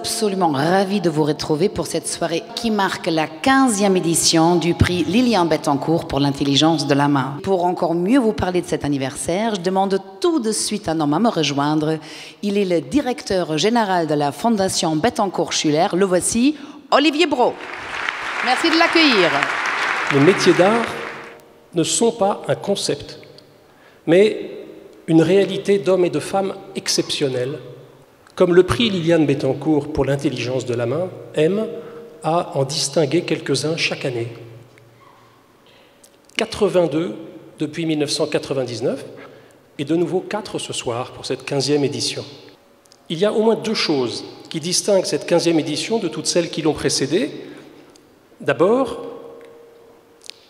absolument ravie de vous retrouver pour cette soirée qui marque la 15e édition du prix Lilian Bettencourt pour l'intelligence de la main. Pour encore mieux vous parler de cet anniversaire, je demande tout de suite un homme à me rejoindre. Il est le directeur général de la Fondation Bettencourt-Schuller. Le voici, Olivier Brault. Merci de l'accueillir. Les métiers d'art ne sont pas un concept, mais une réalité d'hommes et de femmes exceptionnels, comme le prix Liliane Bettencourt pour l'intelligence de la main aime à en distinguer quelques-uns chaque année. 82 depuis 1999 et de nouveau 4 ce soir pour cette 15e édition. Il y a au moins 2 choses qui distinguent cette 15e édition de toutes celles qui l'ont précédée. D'abord,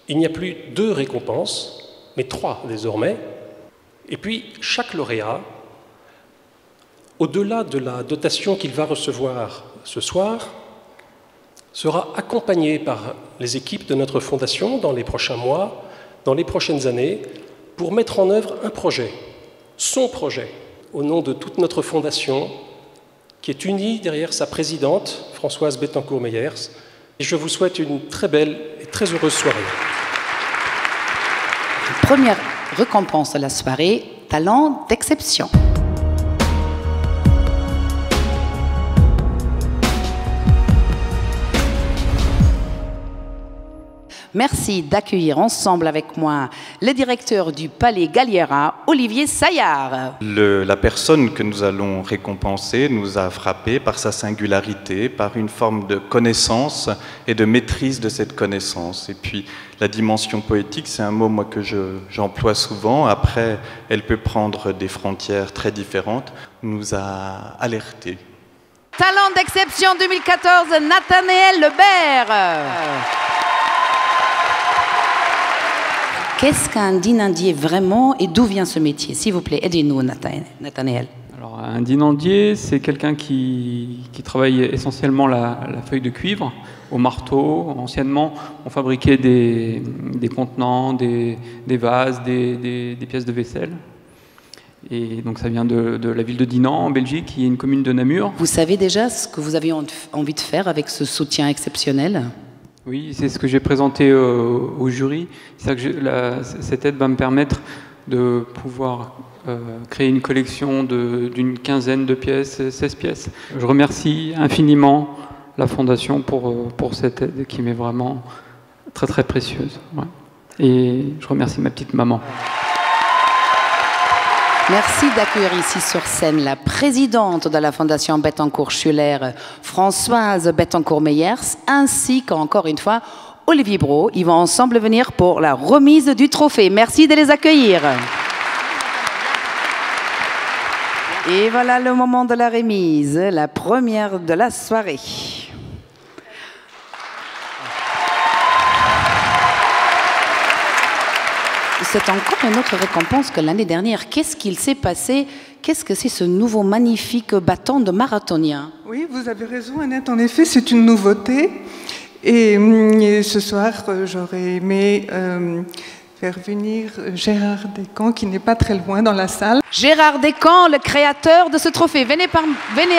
il n'y a plus 2 récompenses, mais 3 désormais. Et puis, chaque lauréat, au-delà de la dotation qu'il va recevoir ce soir, sera accompagné par les équipes de notre fondation dans les prochains mois, dans les prochaines années, pour mettre en œuvre un projet, son projet, au nom de toute notre fondation, qui est unie derrière sa présidente, Françoise Bettencourt-Meyers. Et je vous souhaite une très belle et très heureuse soirée. Première récompense de la soirée, talent d'exception. Merci d'accueillir ensemble avec moi le directeur du Palais Galliera, Olivier Saillard. La personne que nous allons récompenser nous a frappé par sa singularité, par une forme de connaissance et de maîtrise de cette connaissance. Et puis la dimension poétique, c'est un mot moi, que j'emploie souvent. Après, elle peut prendre des frontières très différentes, nous a alertés. Talent d'exception 2014, Nathanaël Lebert. Qu'est-ce qu'un dinandier vraiment et d'où vient ce métier? S'il vous plaît, aidez-nous, Nathanaël. Alors, un dinandier, c'est quelqu'un qui travaille essentiellement la feuille de cuivre au marteau. Anciennement, on fabriquait des contenants, des vases, des pièces de vaisselle. Et donc ça vient de la ville de Dinan, en Belgique, qui est une commune de Namur. Vous savez déjà ce que vous avez envie de faire avec ce soutien exceptionnel? Oui, c'est ce que j'ai présenté au jury. Cette aide va me permettre de pouvoir créer une collection d'une quinzaine de pièces, 16 pièces. Je remercie infiniment la Fondation pour cette aide qui m'est vraiment très très précieuse. Ouais. Et je remercie ma petite maman. Merci d'accueillir ici sur scène la présidente de la Fondation Bettencourt-Schuller, Françoise Bettencourt-Meyers, ainsi qu'encore une fois, Olivier Brault. Ils vont ensemble venir pour la remise du trophée. Merci de les accueillir. Et voilà le moment de la remise, la première de la soirée. C'est encore une autre récompense que l'année dernière. Qu'est-ce qu'il s'est passé? Qu'est-ce que c'est ce nouveau magnifique bâton de marathonien? Oui, vous avez raison, Annette. En effet, c'est une nouveauté. Et ce soir, j'aurais aimé faire venir Gérard Descamps, qui n'est pas très loin dans la salle. Gérard Descamps, le créateur de ce trophée. Venez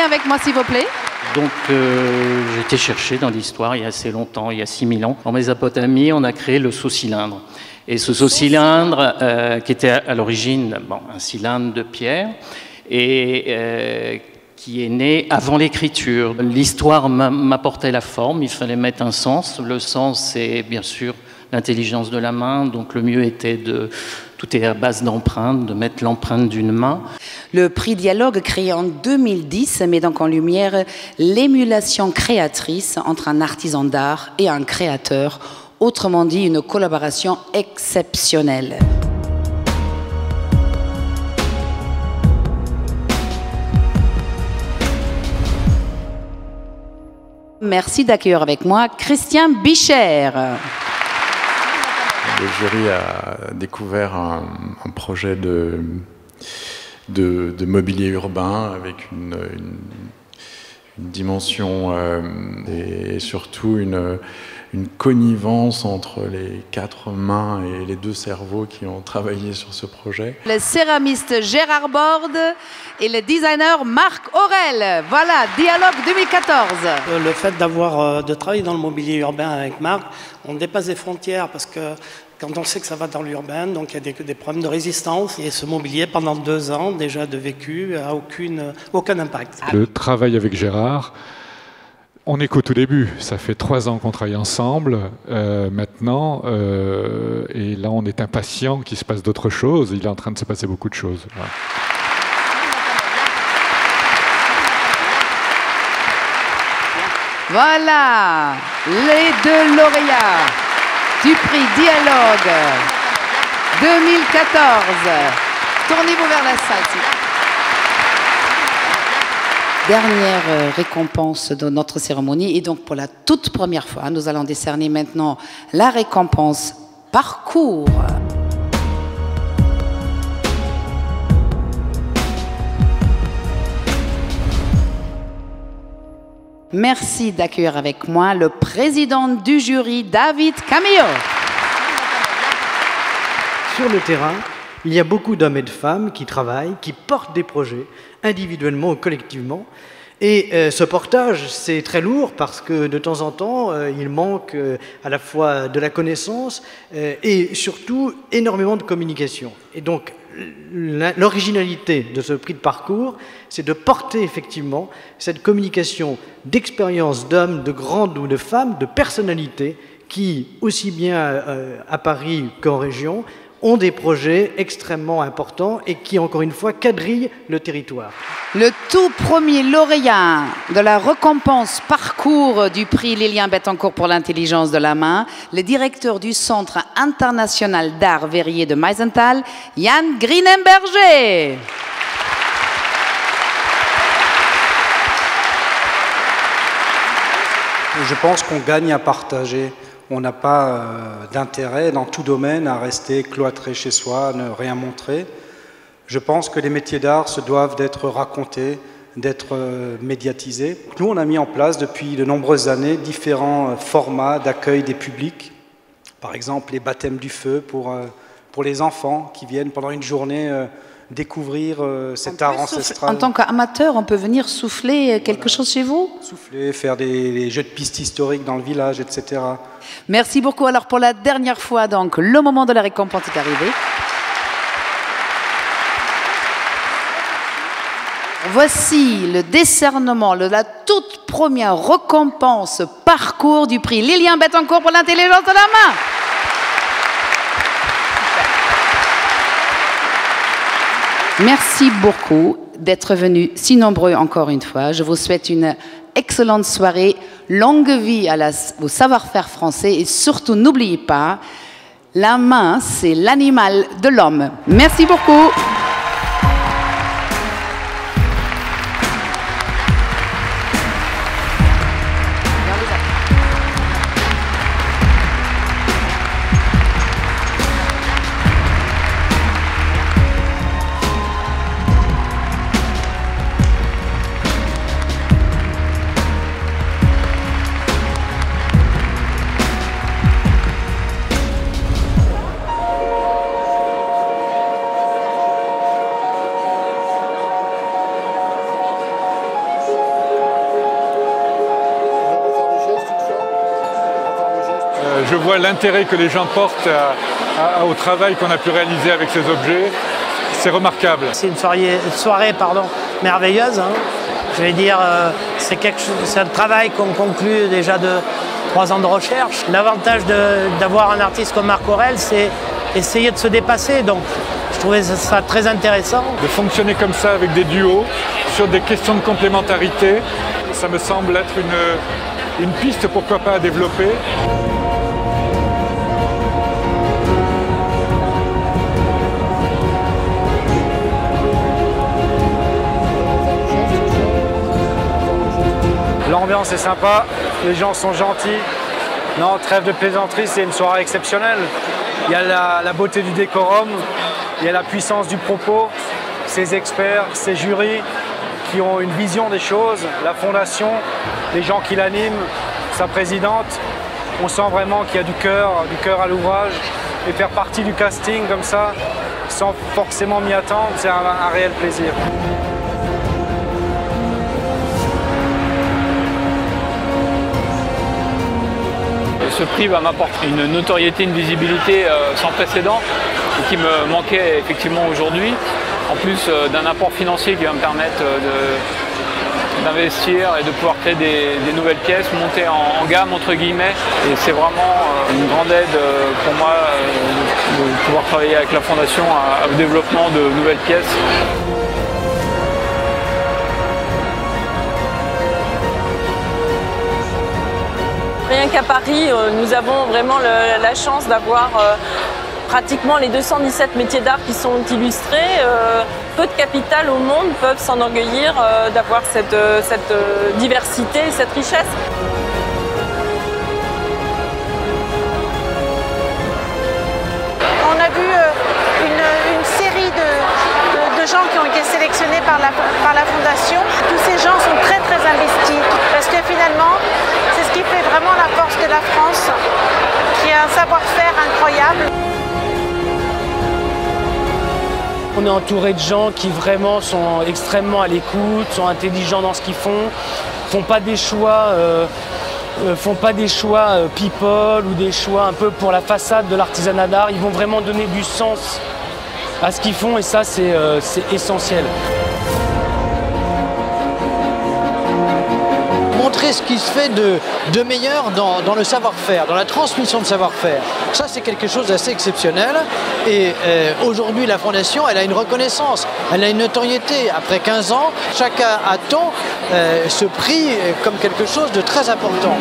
avec moi, s'il vous plaît. Donc, j'ai été chercher dans l'histoire il y a assez longtemps, il y a 6000 ans. En Mésopotamie, on a créé le saut-cylindre. Et ce saut-cylindre, qui était à l'origine un cylindre de pierre, et qui est né avant l'écriture. L'histoire m'apportait la forme, il fallait mettre un sens. Le sens, c'est bien sûr l'intelligence de la main, donc le mieux était tout est à base d'empreintes, de mettre l'empreinte d'une main. Le prix Dialogue, créé en 2010, met donc en lumière l'émulation créatrice entre un artisan d'art et un créateur. Autrement dit, une collaboration exceptionnelle. Merci d'accueillir avec moi Christian Bicher. Le jury a découvert un projet de mobilier urbain avec une dimension et surtout une une connivence entre les 4 mains et les 2 cerveaux qui ont travaillé sur ce projet. Le céramiste Gérard Borde et le designer Marc Aurel. Voilà, Dialogue 2014. Le fait de travailler dans le mobilier urbain avec Marc, on dépasse des frontières parce que quand on sait que ça va dans l'urbain, donc il y a des problèmes de résistance. Et ce mobilier, pendant 2 ans déjà de vécu, n'a aucun impact. Le travail avec Gérard, on n'est qu'au tout début. Ça fait 3 ans qu'on travaille ensemble maintenant. Et là, on est impatient qu'il se passe d'autres choses. Il est en train de se passer beaucoup de choses. Voilà. Voilà, les 2 lauréats du prix Dialogue 2014. Tournez-vous vers la salle. Dernière récompense de notre cérémonie. Et donc, pour la toute première fois, nous allons décerner maintenant la récompense Parcours. Merci d'accueillir avec moi le président du jury, David Camillo. Sur le terrain, il y a beaucoup d'hommes et de femmes qui travaillent, qui portent des projets, individuellement ou collectivement. Et ce portage, c'est très lourd parce que de temps en temps, il manque à la fois de la connaissance et surtout énormément de communication. Et donc, l'originalité de ce prix de parcours, c'est de porter effectivement cette communication d'expérience d'hommes, de grandes ou de femmes, de personnalités qui, aussi bien à Paris qu'en région, ont des projets extrêmement importants et qui, encore une fois, quadrillent le territoire. Le tout premier lauréat de la récompense Parcours du prix Lilian Bettencourt pour l'intelligence de la main, le directeur du Centre international d'art verrier de Meisenthal, Yann Greenemberger. Je pense qu'on gagne à partager. On n'a pas d'intérêt dans tout domaine à rester cloîtré chez soi, ne rien montrer. Je pense que les métiers d'art se doivent d'être racontés, d'être médiatisés. Nous, on a mis en place depuis de nombreuses années différents formats d'accueil des publics. Par exemple, les baptêmes du feu pour les enfants qui viennent pendant une journée découvrir cet art ancestral. En tant qu'amateur, on peut venir souffler quelque chose chez vous? Souffler, faire des jeux de pistes historiques dans le village, etc. Merci beaucoup. Alors pour la dernière fois, donc, le moment de la récompense est arrivé. Voici le décernement de la toute première récompense Parcours du prix Lilian Bettencourt pour l'intelligence de la main. Merci beaucoup d'être venus si nombreux encore une fois. Je vous souhaite une excellente soirée, longue vie au savoir-faire français et surtout n'oubliez pas, la main c'est l'animal de l'homme. Merci beaucoup. Je vois l'intérêt que les gens portent au travail qu'on a pu réaliser avec ces objets. C'est remarquable. C'est une soirée merveilleuse. Hein. Je vais dire, c'est un travail qu'on conclut déjà de 3 ans de recherche. L'avantage d'avoir un artiste comme Marc Aurel, c'est essayer de se dépasser. Donc, je trouvais ça très intéressant. De fonctionner comme ça avec des duos sur des questions de complémentarité, ça me semble être une piste, pourquoi pas, à développer. L'ambiance est sympa, les gens sont gentils. Non, trêve de plaisanterie, c'est une soirée exceptionnelle. Il y a la beauté du décorum, il y a la puissance du propos, ces experts, ces jurys qui ont une vision des choses, la fondation, les gens qui l'animent, sa présidente. On sent vraiment qu'il y a du cœur à l'ouvrage. Et faire partie du casting comme ça, sans forcément m'y attendre, c'est un réel plaisir. Ce prix va m'apporter une notoriété, une visibilité sans précédent qui me manquait effectivement aujourd'hui, en plus d'un apport financier qui va me permettre d'investir et de pouvoir créer des nouvelles pièces, monter en gamme entre guillemets. Et c'est vraiment une grande aide pour moi de pouvoir travailler avec la Fondation au développement de nouvelles pièces. Rien qu'à Paris, nous avons vraiment la chance d'avoir pratiquement les 217 métiers d'art qui sont illustrés. Peu de capitales au monde peuvent s'enorgueillir d'avoir cette diversité et cette richesse. On a vu une série de gens qui ont été sélectionnés par la Fondation. Tous ces gens sont très très investis parce que finalement, c'est ce qui fait vraiment la force de la France, qui a un savoir-faire incroyable. On est entouré de gens qui vraiment sont extrêmement à l'écoute, sont intelligents dans ce qu'ils font pas des choix, people ou des choix un peu pour la façade de l'artisanat d'art. Ils vont vraiment donner du sens à ce qu'ils font et ça c'est essentiel. Montrer ce qui se fait de meilleur dans le savoir-faire, dans la transmission de savoir-faire. Ça, c'est quelque chose d'assez exceptionnel. Et aujourd'hui, la Fondation, elle a une reconnaissance, elle a une notoriété. Après 15 ans, chacun attend ce prix comme quelque chose de très important.